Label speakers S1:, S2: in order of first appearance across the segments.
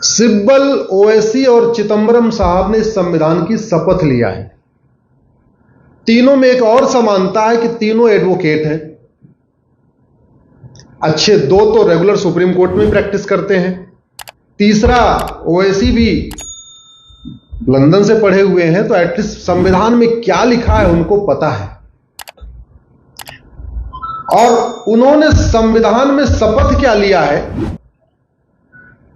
S1: सिब्बल, ओवैसी और चिदंबरम साहब ने इस संविधान की शपथ लिया है। तीनों में एक और समानता है कि तीनों एडवोकेट हैं। अच्छे दो तो रेगुलर सुप्रीम कोर्ट में प्रैक्टिस करते हैं, तीसरा ओवैसी भी लंदन से पढ़े हुए हैं, तो एटलीस्ट संविधान में क्या लिखा है उनको पता है। और उन्होंने संविधान में शपथ क्या लिया है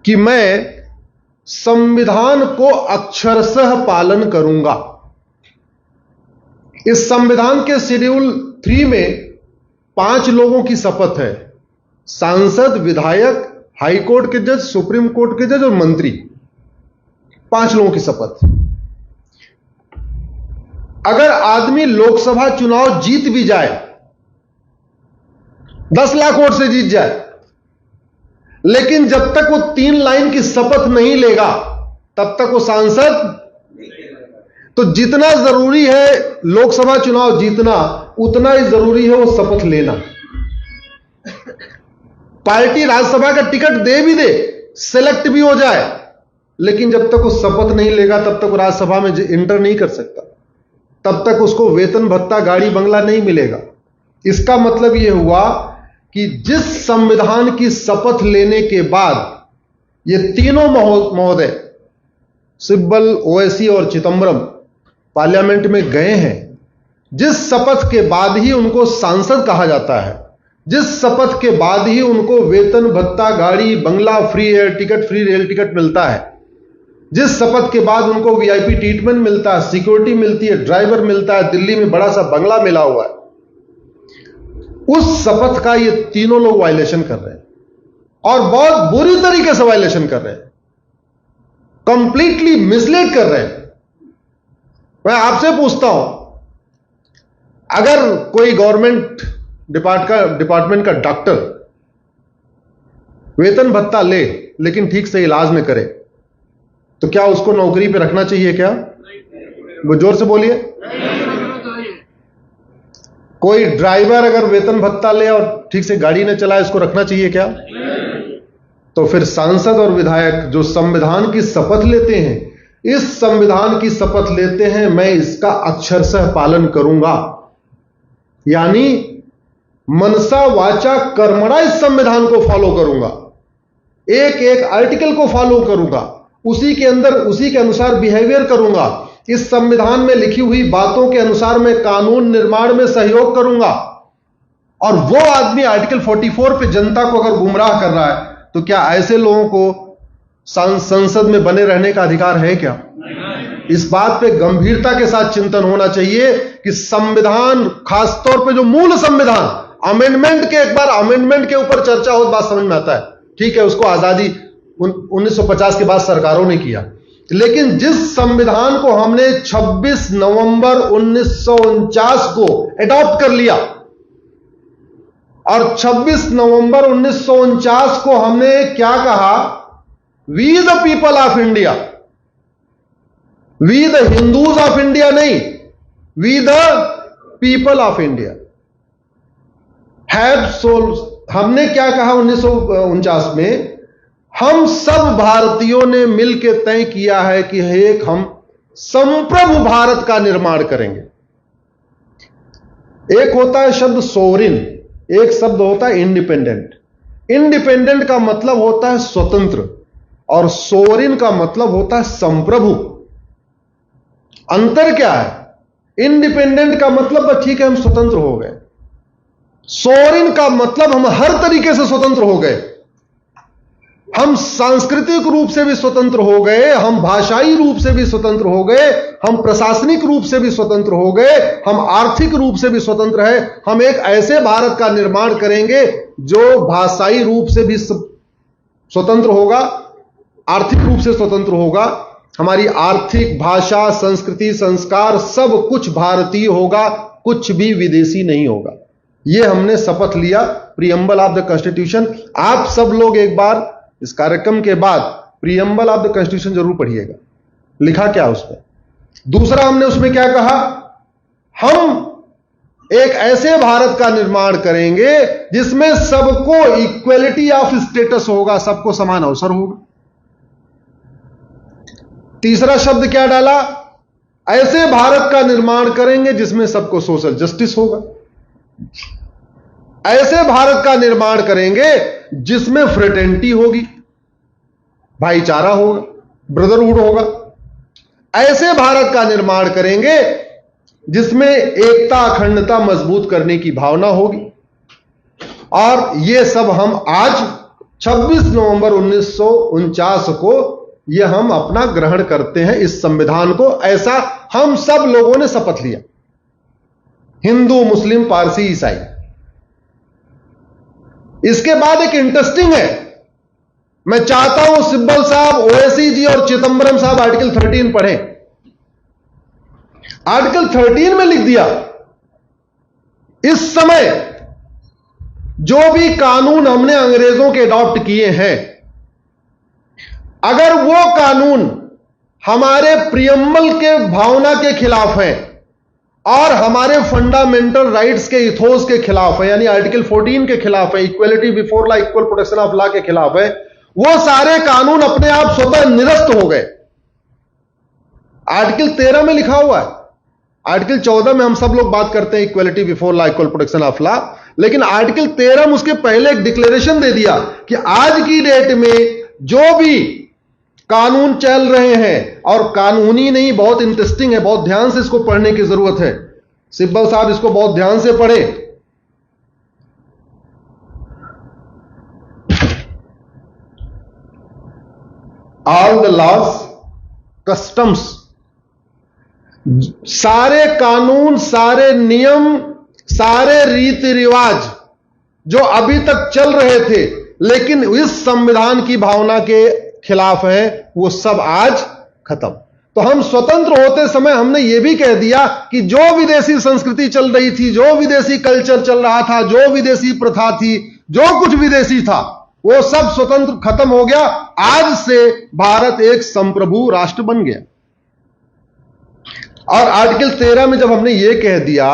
S1: कि मैं संविधान को अक्षरशः पालन करूंगा। इस संविधान के शेड्यूल 3 में 5 लोगों की शपथ है: सांसद, विधायक, हाई कोर्ट के जज, सुप्रीम कोर्ट के जज और मंत्री। 5 लोगों की शपथ। अगर आदमी लोकसभा चुनाव जीत भी जाए, 10 लाख वोट से जीत जाए, लेकिन जब तक वो 3 लाइन की शपथ नहीं लेगा तब तक वो सांसद। तो जितना जरूरी है लोकसभा चुनाव जीतना, उतना ही जरूरी है वो शपथ लेना। पार्टी राज्यसभा का टिकट दे भी दे, सेलेक्ट भी हो जाए, लेकिन जब तक वो शपथ नहीं लेगा तब तक वो राज्यसभा में इंटर नहीं कर सकता, तब तक उसको वेतन भत्ता, गाड़ी बंगला नहीं मिलेगा। इसका मतलब यह हुआ कि जिस संविधान की शपथ लेने के बाद ये तीनों महोदय सिब्बल, ओवैसी और चिदंबरम पार्लियामेंट में गए हैं, जिस शपथ के बाद ही उनको सांसद कहा जाता है, जिस शपथ के बाद ही उनको वेतन भत्ता, गाड़ी बंगला, free air ticket, free rail ticket मिलता है, जिस शपथ के बाद उनको वीआईपी ट्रीटमेंट मिलता है, सिक्योरिटी मिलती है, ड्राइवर मिलता है, दिल्ली में बड़ा सा बंगला मिला हुआ है, उस शपथ का ये तीनों लोग वायलेशन कर रहे हैं और बहुत बुरी तरीके से वायलेशन कर रहे हैं, कंप्लीटली मिसलीड कर रहे हैं। मैं आपसे पूछता हूं, अगर कोई गवर्नमेंट डिपार्टमेंट का डॉक्टर वेतन भत्ता ले लेकिन ठीक से इलाज न करे, तो क्या उसको नौकरी पे रखना चाहिए? क्या वो जोर से बोलिए। कोई ड्राइवर अगर वेतन भत्ता ले और ठीक से गाड़ी न चलाए, उसको रखना चाहिए क्या? तो फिर सांसद और विधायक जो संविधान की शपथ लेते हैं, इस संविधान की शपथ लेते हैं मैं इसका अक्षरशः पालन करूंगा, यानी मनसा वाचा कर्मणा इस संविधान को फॉलो करूंगा, एक एक आर्टिकल को फॉलो करूंगा, उसी के अंदर उसी के अनुसार बिहेवियर करूंगा, इस संविधान में लिखी हुई बातों के अनुसार मैं कानून निर्माण में सहयोग करूंगा। और वो आदमी आर्टिकल 44 पे जनता को अगर गुमराह कर रहा है, तो क्या ऐसे लोगों को संसद में बने रहने का अधिकार है क्या? इस बात पे गंभीरता के साथ चिंतन होना चाहिए कि संविधान, खासतौर पे जो मूल संविधान, अमेंडमेंट के एक बार अमेंडमेंट के ऊपर चर्चा हो, बात समझ में आता है, ठीक है, उसको आजादी 1950 के बाद सरकारों ने किया, लेकिन जिस संविधान को हमने 26 नवंबर 1949 को एडॉप्ट कर लिया और 26 नवंबर 1949 को हमने क्या कहा? We the people of India, we the Hindus of India नहीं, we the people of India have soul. हमने क्या कहा 1949 में? हम सब भारतीयों ने मिलकर तय किया है कि एक हम संप्रभु भारत का निर्माण करेंगे। एक होता है शब्द सोवरिन, एक शब्द होता है इंडिपेंडेंट। इंडिपेंडेंट का मतलब होता है स्वतंत्र और सोवरिन का मतलब होता है संप्रभु। अंतर क्या है? इंडिपेंडेंट का मतलब ठीक है हम स्वतंत्र हो गए, सोवरिन का मतलब हम हर तरीके से स्वतंत्र हो गए, हम सांस्कृतिक रूप से भी स्वतंत्र हो गए, हम भाषाई रूप से भी स्वतंत्र हो गए, हम प्रशासनिक रूप से भी स्वतंत्र हो गए, हम आर्थिक रूप से भी स्वतंत्र है। हम एक ऐसे भारत का निर्माण करेंगे जो भाषाई रूप से भी स्वतंत्र होगा, आर्थिक रूप से स्वतंत्र होगा, हमारी आर्थिक, भाषा, संस्कृति, संस्कार सब कुछ भारतीय होगा, कुछ भी विदेशी नहीं होगा। यह हमने शपथ लिया, प्रीएम्बल ऑफ द कॉन्स्टिट्यूशन। आप सब लोग एक बार इस कार्यक्रम के बाद प्रीएम्बल ऑफ द कॉन्स्टिट्यूशन जरूर पढ़िएगा, लिखा क्या उसमें। दूसरा हमने उसमें क्या कहा? हम एक ऐसे भारत का निर्माण करेंगे जिसमें सबको इक्वलिटी ऑफ स्टेटस होगा, सबको समान अवसर होगा। तीसरा शब्द क्या डाला? ऐसे भारत का निर्माण करेंगे जिसमें सबको सोशल जस्टिस होगा। ऐसे भारत का निर्माण करेंगे जिसमें फ्रेटर्निटी होगी, भाईचारा होगा, ब्रदरहुड होगा। ऐसे भारत का निर्माण करेंगे जिसमें एकता अखंडता मजबूत करने की भावना होगी। और ये सब हम आज 26 नवंबर 1949 को ये हम अपना ग्रहण करते हैं, इस संविधान को। ऐसा हम सब लोगों ने शपथ लिया, हिंदू, मुस्लिम, पारसी, ईसाई। इसके बाद एक इंटरेस्टिंग है, मैं चाहता हूं सिब्बल साहब, ओवैसी जी और चिदंबरम साहब आर्टिकल 13 पढ़ें। आर्टिकल 13 में लिख दिया, इस समय जो भी कानून हमने अंग्रेजों के अडॉप्ट किए हैं, अगर वो कानून हमारे प्रियम्बल के भावना के खिलाफ है और हमारे फंडामेंटल राइट्स के इथोस के खिलाफ है, यानी आर्टिकल 14 के खिलाफ है, equality before law, equal protection of law के खिलाफ है, वो सारे कानून अपने आप स्वतः निरस्त हो गए। आर्टिकल 13 में लिखा हुआ है। आर्टिकल 14 में हम सब लोग बात करते हैं equality before law, equal protection of law, लेकिन आर्टिकल 13 में उसके पहले एक डिक्लेरेशन दे दिया कि आज की डेट में जो भी कानून चल रहे हैं, और कानूनी नहीं, बहुत इंटरेस्टिंग है, बहुत ध्यान से इसको पढ़ने की जरूरत है। सिब्बल साहब इसको बहुत ध्यान से पढ़े। ऑल द लॉज, कस्टम्स, सारे कानून, सारे नियम, सारे रीति रिवाज जो अभी तक चल रहे थे लेकिन इस संविधान की भावना के खिलाफ है, वो सब आज खत्म। तो हम स्वतंत्र होते समय हमने ये भी कह दिया कि जो विदेशी संस्कृति चल रही थी, जो विदेशी कल्चर चल रहा था, जो विदेशी प्रथा थी, जो कुछ विदेशी था, वो सब स्वतंत्र खत्म हो गया। आज से भारत एक संप्रभु राष्ट्र बन गया। और आर्टिकल 13 में जब हमने ये कह दिया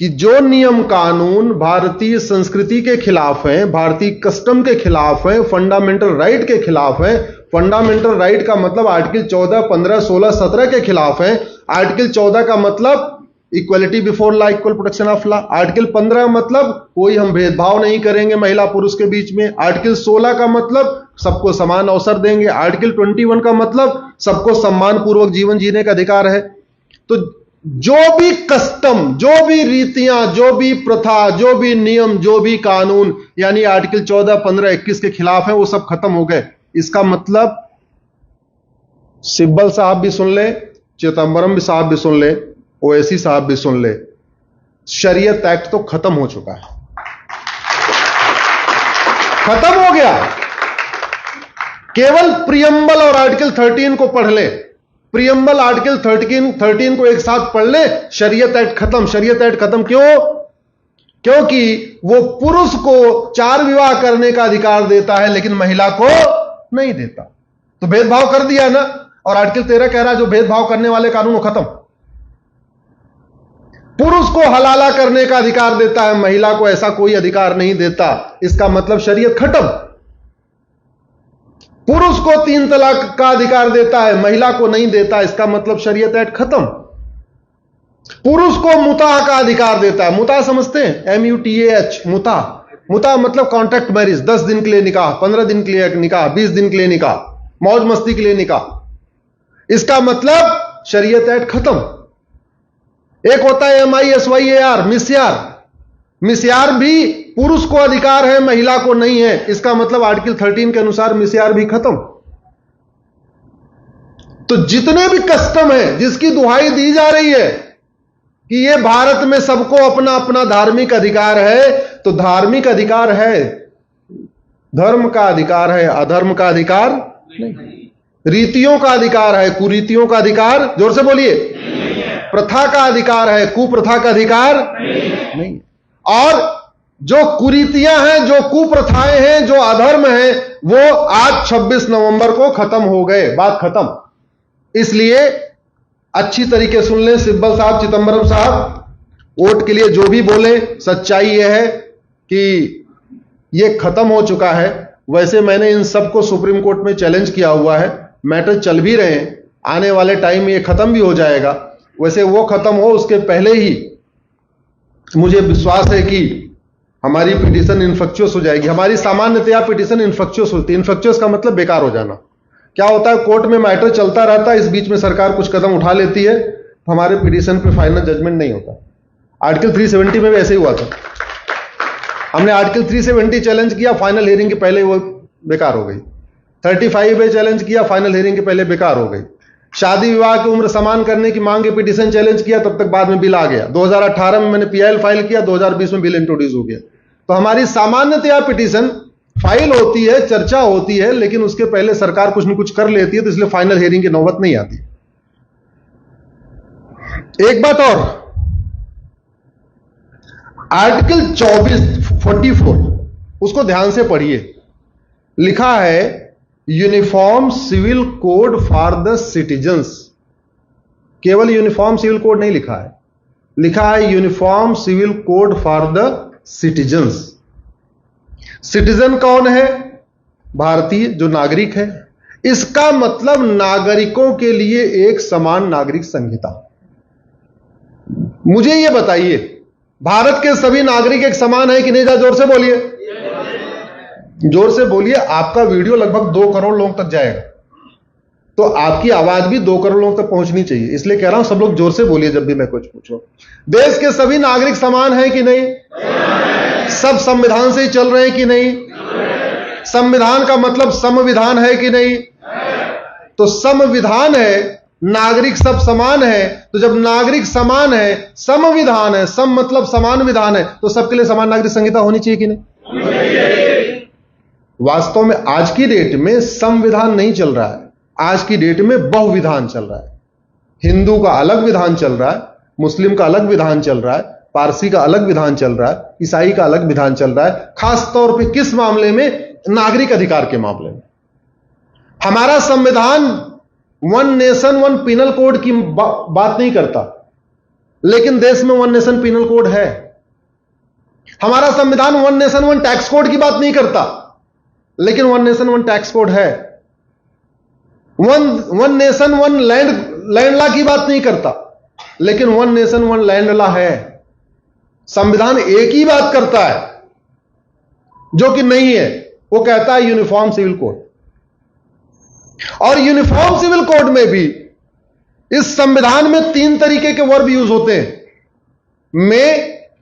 S1: कि जो नियम कानून भारतीय संस्कृति के खिलाफ हैं, भारतीय कस्टम के खिलाफ हैं, फंडामेंटल राइट के खिलाफ हैं, फंडामेंटल राइट का मतलब आर्टिकल 14, 15, 16, 17 के खिलाफ है। आर्टिकल 14 का मतलब equality before law, equal protection of law. Article 15 मतलब कोई हम भेदभाव नहीं करेंगे महिला पुरुष के बीच में। आर्टिकल 16 का मतलब सबको समान अवसर देंगे। आर्टिकल 21 का मतलब सबको सम्मान पूर्वक जीवन जीने का अधिकार है। तो जो भी कस्टम, जो भी रीतियां, जो भी प्रथा, जो भी नियम, जो भी कानून यानी आर्टिकल 14, 15, 21 के खिलाफ है, वो सब खत्म हो गए। इसका मतलब सिब्बल साहब भी सुन ले, चिदंबरम साहब भी सुन ले, ओवैसी साहब भी सुन ले, शरीयत एक्ट तो खत्म हो चुका है, खत्म हो गया। केवल प्रियम्बल और आर्टिकल 13 को पढ़ ले। प्रियम्बल, आर्टिकल 13 को एक साथ पढ़ ले, शरीयत एक्ट खत्म। शरीयत एक्ट खत्म क्यों? क्योंकि वो पुरुष को 4 विवाह करने का अधिकार देता है लेकिन महिला को नहीं देता। तो भेदभाव कर दिया ना। और आर्टिकल 13 कह रहा है जो भेदभाव करने वाले कानून खत्म। पुरुष को हलाला करने का अधिकार देता है, महिला को ऐसा कोई अधिकार नहीं देता। इसका मतलब शरीयत खत्म। पुरुष को 3 तलाक का अधिकार देता है, महिला को नहीं देता। इसका मतलब शरीयत एक्ट खत्म। पुरुष को मुताह का अधिकार देता है। मुताह समझते हैं? MUTAH, मुताह। मुताह मतलब कॉन्ट्रैक्ट मैरिज, 10 दिन के लिए निकाह, 15 दिन के लिए निकाह, 20 दिन के लिए निकाह, मौज मस्ती के लिए निकाह। इसका शरीयत एक्ट खत्म। एक होता है MISYAR, मिस्यार। मिस्यार भी पुरुष को अधिकार है, महिला को नहीं है। इसका मतलब आर्टिकल 13 के अनुसार मिस्यार भी खत्म। तो जितने भी कस्टम है जिसकी दुहाई दी जा रही है कि ये भारत में सबको अपना अपना धार्मिक अधिकार है, तो धार्मिक अधिकार है, धर्म का अधिकार है, अधर्म का अधिकार नहीं। रीतियों का अधिकार है, कुरीतियों का अधिकार, जोर से बोलिए, प्रथा का अधिकार है, कुप्रथा का अधिकार नहीं। और जो कुरीतियां हैं, जो कुप्रथाएं हैं, जो अधर्म है, वो आज 26 नवंबर को खत्म हो गए। बात खत्म। इसलिए अच्छी तरीके सुन लें सिब्बल साहब, चिदंबरम साहब, वोट के लिए जो भी बोले, सच्चाई यह है कि यह खत्म हो चुका है। वैसे मैंने इन सबको सुप्रीम कोर्ट में चैलेंज किया हुआ है, मैटर चल भी रहे हैं। आने वाले टाइम में ये खत्म भी हो जाएगा। वैसे वो खत्म हो उसके पहले ही मुझे विश्वास है कि हमारी पिटीशन इनफेक्चुअस हो जाएगी। हमारी सामान्यतया पिटीशन इनफेक्चुअस होती है। इनफेक्चुअस का मतलब बेकार हो जाना। क्या होता है, कोर्ट में मैटर चलता रहता है, इस बीच में सरकार कुछ कदम उठा लेती है, हमारे पिटीशन पे फाइनल जजमेंट नहीं होता। आर्टिकल 370 में भी ऐसे ही हुआ था। हमने आर्टिकल 370 चैलेंज किया, फाइनल हियरिंग के पहले वो बेकार हो गई। 35 में चैलेंज किया, फाइनल हियरिंग के पहले बेकार हो गई। शादी विवाह की उम्र समान करने की मांग के पिटीशन चैलेंज किया, तब तक बाद में बिल आ गया। 2018 में मैंने पीआईएल फाइल किया, 2020 में बिल इंट्रोड्यूस हो गया। तो हमारी सामान्यतया पिटीशन फाइल होती है, चर्चा होती है, लेकिन उसके पहले सरकार कुछ न कुछ कर लेती है, तो इसलिए फाइनल हियरिंग की नौबत नहीं आती। एक बात और, आर्टिकल 44 उसको ध्यान से पढ़िए। लिखा है uniform civil code for the citizens. केवल यूनिफॉर्म सिविल कोड नहीं लिखा है, लिखा है uniform civil code for the citizens. Citizen कौन है? भारतीय, जो नागरिक है। इसका मतलब नागरिकों के लिए एक समान नागरिक संहिता। मुझे यह बताइए, भारत के सभी नागरिक एक समान है कि नहीं? जोर से बोलिए, जोर से बोलिए। आपका वीडियो लगभग 2 करोड़ लोगों तक जाएगा, तो आपकी आवाज भी 2 करोड़ लोगों तक पहुंचनी चाहिए। इसलिए कह रहा हूं, सब लोग जोर से बोलिए जब भी मैं कुछ पूछूं। देश के सभी नागरिक समान है कि नहीं? सब संविधान से ही चल रहे हैं कि नहीं? संविधान का मतलब संविधान है कि नहीं? तो संविधान है, नागरिक सब समान है। तो जब नागरिक समान है, संविधान है, सम मतलब समान विधान है, तो सबके लिए समान नागरिक संहिता होनी चाहिए कि नहीं? वास्तव में आज की डेट में संविधान नहीं चल रहा है, आज की डेट में बहुविधान चल रहा है। हिंदू का अलग विधान चल रहा है, मुस्लिम का अलग विधान चल रहा है, पारसी का अलग विधान चल रहा है, ईसाई का अलग विधान चल रहा है। खास तौर पे किस मामले में? नागरिक अधिकार के मामले में। हमारा संविधान one nation one penal code की बात नहीं करता, लेकिन देश में वन नेशन पिनल कोड है। हमारा संविधान one nation one tax code की बात नहीं करता, लेकिन one nation one tax code है। One nation one land law की बात नहीं करता, लेकिन one nation one land law है। संविधान एक ही बात करता है, जो कि नहीं है, वो कहता है यूनिफॉर्म सिविल कोड। और यूनिफॉर्म सिविल कोड में भी इस संविधान में 3 तरीके के वर्ब यूज होते हैं, मे,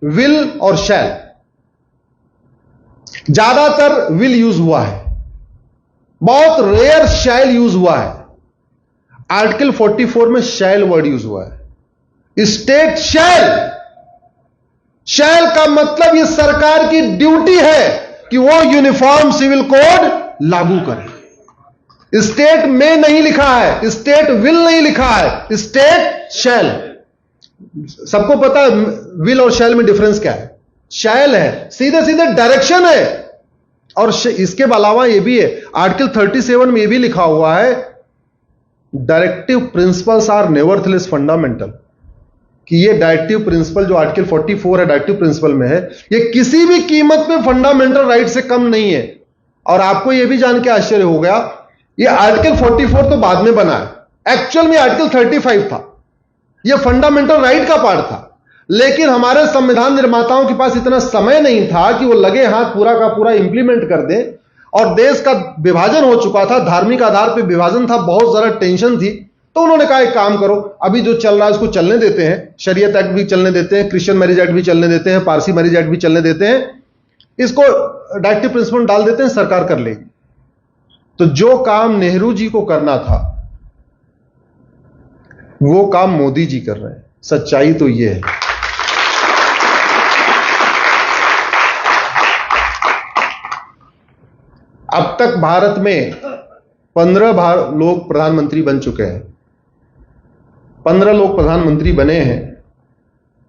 S1: विल और शैल। ज्यादातर विल यूज हुआ है, बहुत रेयर शैल यूज हुआ है। आर्टिकल 44 में शैल वर्ड यूज हुआ है। स्टेट शैल का मतलब यह सरकार की ड्यूटी है कि वो यूनिफॉर्म सिविल कोड लागू करे। स्टेट में नहीं लिखा है, स्टेट विल नहीं लिखा है, स्टेट शैल। सबको पता है विल और शैल में डिफरेंस क्या है? शैल है सीधे सीधे डायरेक्शन है, और इसके अलावा यह भी है, आर्टिकल 37 में यह भी लिखा हुआ है, directive principles are nevertheless fundamental. कि ये डायरेक्टिव प्रिंसिपल जो आर्टिकल 44 है डायरेक्टिव प्रिंसिपल में है, ये किसी भी कीमत में फंडामेंटल राइट से कम नहीं है। और आपको यह भी जान के आश्चर्य हो गया, ये आर्टिकल 44 तो बाद में बना है, एक्चुअल में आर्टिकल 35 था, यह फंडामेंटल राइट का पार्ट था। लेकिन हमारे संविधान निर्माताओं के पास इतना समय नहीं था कि वो लगे हाथ पूरा का पूरा इंप्लीमेंट कर दें, और देश का विभाजन हो चुका था, धार्मिक आधार पर विभाजन था, बहुत ज्यादा टेंशन थी। तो उन्होंने कहा एक काम करो, अभी जो चल रहा है उसको चलने देते हैं, शरीयत एक्ट भी चलने देते हैं, क्रिश्चियन मैरिज एक्ट भी चलने देते हैं, पारसी मैरिज एक्ट भी चलने देते हैं, इसको डायरेक्टिव प्रिंसिपल डाल देते हैं, सरकार कर लेगी। तो जो काम नेहरू जी को करना था, वो काम मोदी जी कर रहे हैं। सच्चाई तो ये है। अब तक भारत में 15 लोग प्रधानमंत्री बन चुके हैं, 15 लोग प्रधानमंत्री बने हैं।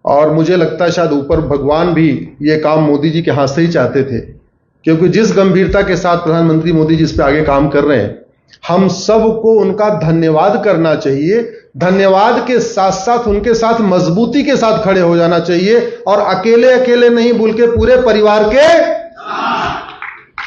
S1: और मुझे लगता है शायद ऊपर भगवान भी ये काम मोदी जी के हाथ से ही चाहते थे, क्योंकि जिस गंभीरता के साथ प्रधानमंत्री मोदी जी इस पे आगे काम कर रहे हैं, हम सबको उनका धन्यवाद करना चाहिए। धन्यवाद के साथ साथ उनके साथ मजबूती के साथ खड़े हो जाना चाहिए, और अकेले अकेले नहीं, बल्कि पूरे परिवार के